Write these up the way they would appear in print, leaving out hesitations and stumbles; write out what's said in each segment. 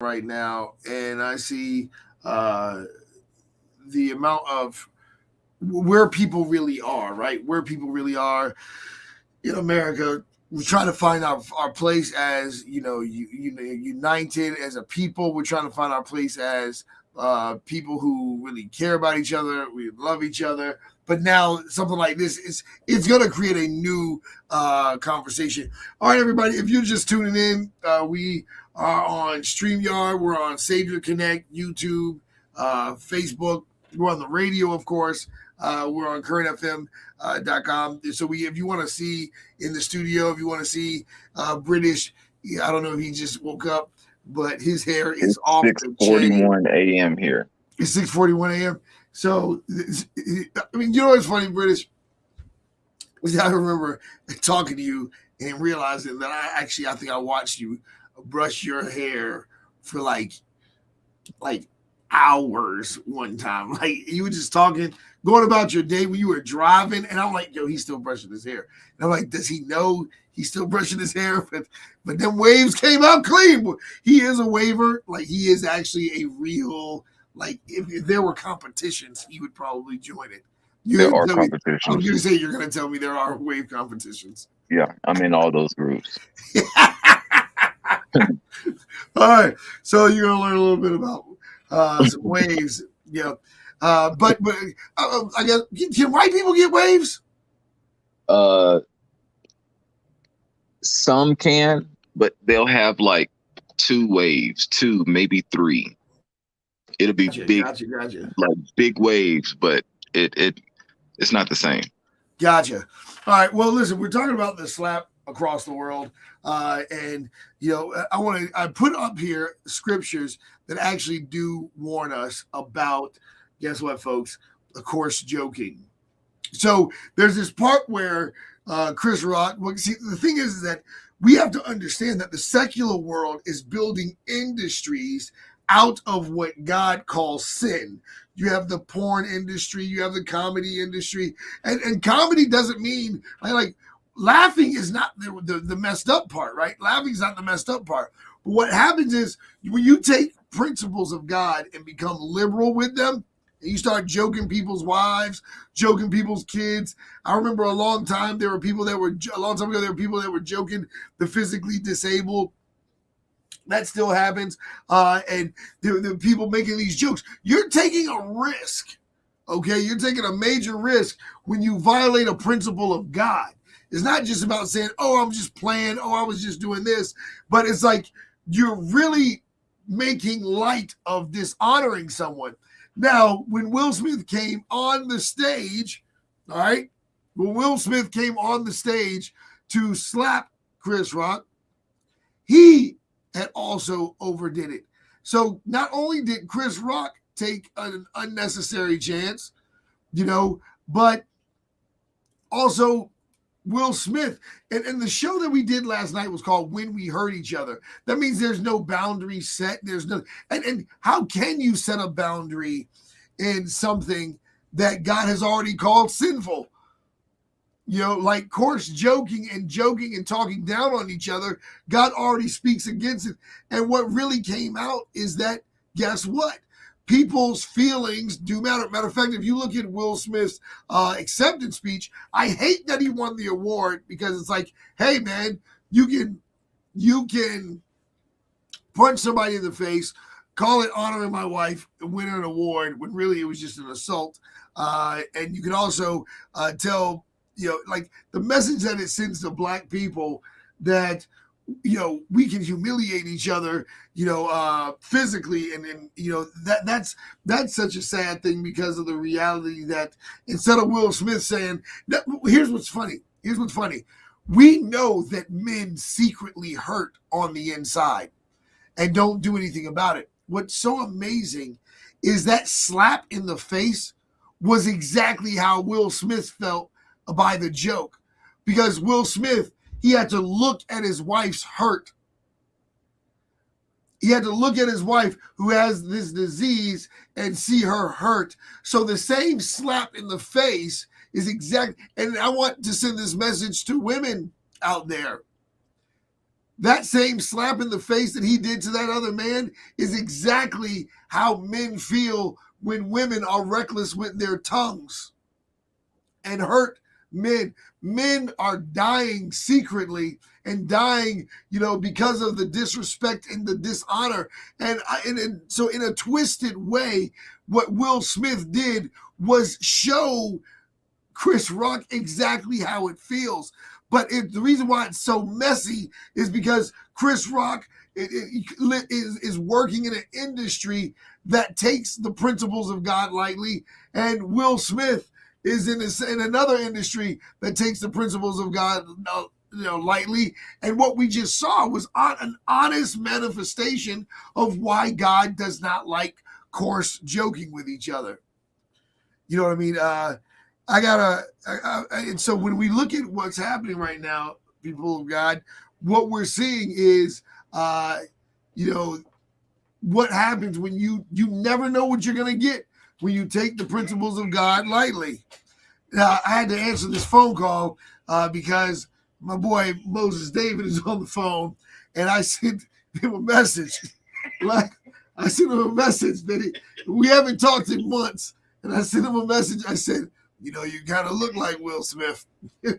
right now, and I see uh, the amount of where people really are, right? Where people really are in America. We're trying to find our place as united as a people. We're trying to find our place as people who really care about each other. We love each other. But now something like this is it's going to create a new conversation. All right, everybody, if you're just tuning in, we are on StreamYard. We're on Savior Connect, YouTube, Facebook. We're on the radio, of course. We're on currentfm.com. So if you want to see in the studio, if you want to see British, I don't know if he just woke up, but his hair is It's off the chain. 6:41 a.m. here. It's 6:41 a.m. So, I mean, you know what's funny, British? Is I remember talking to you and realizing that I think I watched you brush your hair for like hours one time. Like you were just talking, going about your day when you were driving, and I'm like, yo, he's still brushing his hair. And I'm like, does he know he's still brushing his hair? But then waves came out clean. He is a waver. Like he is actually a real. Like if there were competitions, he would probably join it. There You are tell me. I was competitions. gonna say you're gonna tell me there are wave competitions. Yeah, I'm in all those groups. All right, so you're gonna learn a little bit about some waves. Yeah, but I guess can white people get waves? Uh, some can, but they'll have like two waves, two, maybe three. It'll be Gotcha, big, gotcha, gotcha, like big waves, but it's not the same. gotcha. All right. Well, listen, we're talking about the slap across the world, and I put up here scriptures that actually do warn us about. Guess what, folks? Of course, joking. So there's this part where Chris Rock. Well, see, the thing is that we have to understand that the secular world is building industries out of what God calls sin. You have the porn industry, you have the comedy industry, and comedy doesn't mean like laughing is not the messed up part, right? Laughing is not the messed up part. But what happens is when you take principles of God and become liberal with them, and you start joking people's wives, joking people's kids. I remember a long time ago there were people that were joking the physically disabled. That still happens, and the people making these jokes. You're taking a risk, okay? You're taking a major risk when you violate a principle of God. It's not just about saying, "Oh, I'm just playing," "Oh, I was just doing this," but it's like you're really making light of dishonoring someone. Now, when Will Smith came on the stage, all right, when Will Smith came on the stage to slap Chris Rock, he had also overdid it. So not only did Chris Rock take an unnecessary chance, but also Will Smith. And the show that we did last night was called When We Hurt Each Other. That means there's no boundary set. There's no, and how can you set a boundary in something that God has already called sinful? Like coarse joking and talking down on each other, God already speaks against it. And what really came out is that, guess what? People's feelings do matter. Matter of fact, if you look at Will Smith's acceptance speech, I hate that he won the award because it's like, hey man, you can punch somebody in the face, call it honoring my wife, and win an award when really it was just an assault. And you can also tell, like the message that it sends to black people that, we can humiliate each other, physically. And then, that's such a sad thing because of the reality that instead of Will Smith saying, here's what's funny. We know that men secretly hurt on the inside and don't do anything about it. What's so amazing is that slap in the face was exactly how Will Smith felt by the joke, because Will Smith, he had to look at his wife's hurt. He had to look at his wife who has this disease and see her hurt. So the same slap in the face is exact. And I want to send this message to women out there. That same slap in the face that he did to that other man is exactly how men feel when women are reckless with their tongues and hurt men. Men are dying secretly and dying, because of the disrespect and the dishonor. And so in a twisted way, what Will Smith did was show Chris Rock exactly how it feels. But the reason why it's so messy is because Chris Rock is working in an industry that takes the principles of God lightly, and Will Smith is in another industry that takes the principles of God lightly. And what we just saw was an honest manifestation of why God does not like coarse joking with each other. You know what I mean? And so when we look at what's happening right now, people of God, what we're seeing is, what happens when you never know what you're going to get when you take the principles of God lightly. Now, I had to answer this phone call because my boy Moses David is on the phone, and I sent him a message. That we haven't talked in months, and I sent him a message. I said, you kind of look like Will Smith. And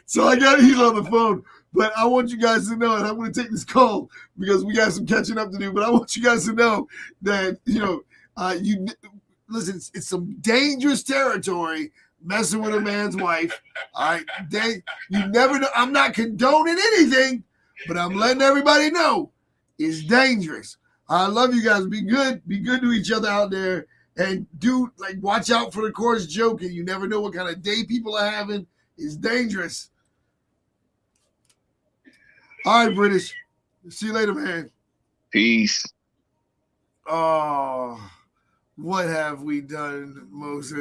so I got he's on the phone, but I want you guys to know, and I'm going to take this call because we got some catching up to do, but I want you guys to know that, listen, it's some dangerous territory messing with a man's wife. All right. You never know. I'm not condoning anything, but I'm letting everybody know it's dangerous. I love you guys. Be good. Be good to each other out there. And watch out for the coarse joking. You never know what kind of day people are having. It's dangerous. All right, British. See you later, man. Peace. Oh, what have we done, Moses?